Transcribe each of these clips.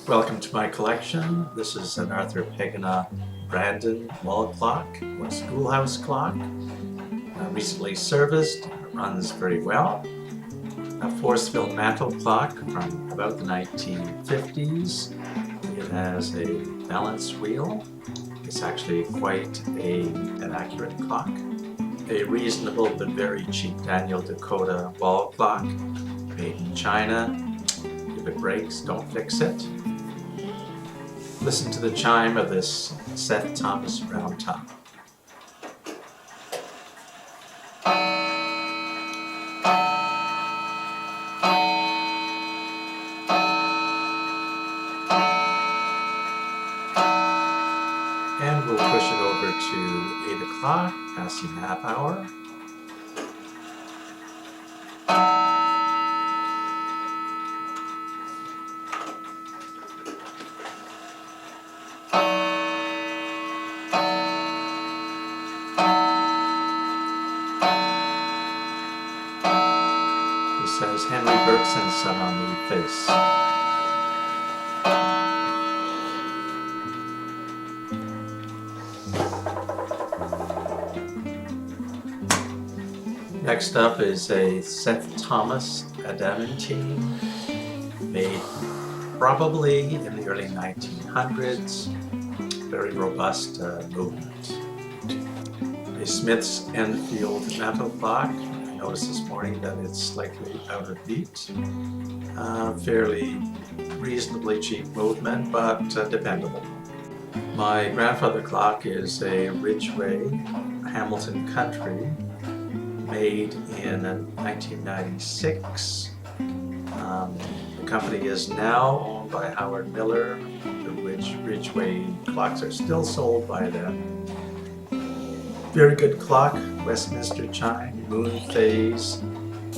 Welcome to my collection. This is an Arthur Pegana Brandon wall clock, or schoolhouse clock. Recently serviced, runs very well. A force-filled mantle clock from about the 1950s. It has a balance wheel. It's actually quite an accurate clock. A reasonable but very cheap Daniel Dakota wall clock, made in China. If it breaks, don't fix it. Listen to the chime of this Seth Thomas round top. And we'll push it over to 8 o'clock, passing half hour. It says Henry Bergson's son on the face. Next up is a Seth Thomas adamantine, made probably in the early 1900s. Very robust movement. A Smith's Enfield mantle clock. I noticed this morning that it's slightly out of beat. Fairly reasonably cheap movement, but dependable. My grandfather clock is a Ridgeway Hamilton Country, made in 1996. The company is now owned by Howard Muller. The Ridgeway clocks are still sold by them. Very good clock, Westminster chime, moon phase,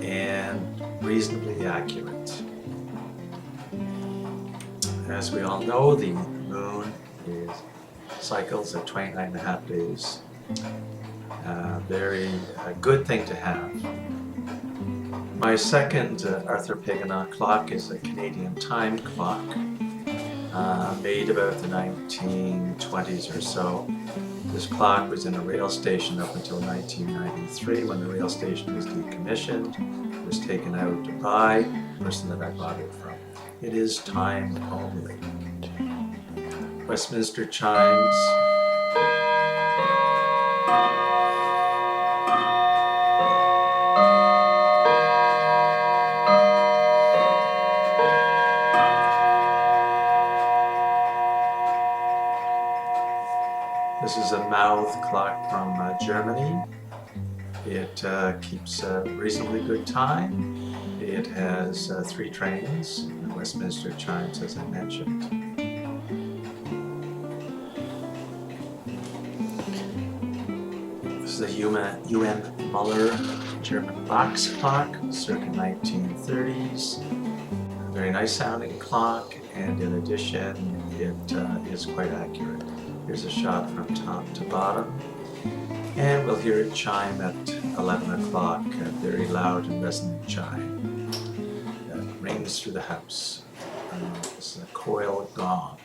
and reasonably accurate. As we all know, the moon cycles at 29.5 days. Very good thing to have. My second Arthur Pegana clock is a Canadian time clock, made about the 1920s or so. This clock was in a rail station up until 1993, when the rail station was decommissioned. It was taken out by the person that I bought it from. It is time only. Westminster chimes. This is a Mauthe clock from Germany. It keeps reasonably good time. It has 3 trains and Westminster chimes, as I mentioned. This is a UN Muller German box clock, circa 1930s. A very nice sounding clock, and in addition, it is quite accurate. Here's a shot from top to bottom, and we'll hear it chime at 11 o'clock, a very loud and resonant chime that rings through the house. This is a coil gong.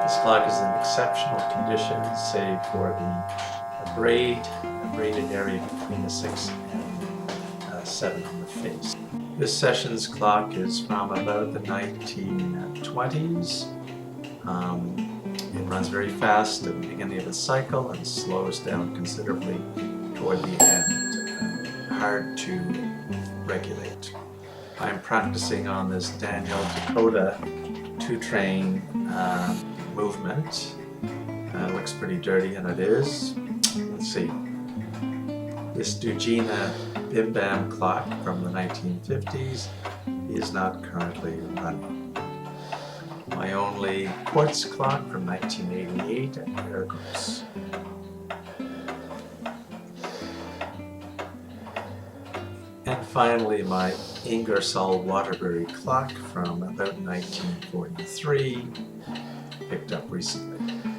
This clock is in exceptional condition, save for the braided area between the 6 and 7 on the face. This session's clock is from about the 1920s. It runs very fast at the beginning of the cycle and slows down considerably toward the end. Hard to regulate. I'm practicing on this Daniel Dakota 2-train movement. Looks pretty dirty, and it is. Let's see. This Dugina Bim Bam clock from the 1950s is not currently running. My only quartz clock from 1988 at Air Goes. finally, my Ingersoll-Waterbury clock from about 1943, picked up recently.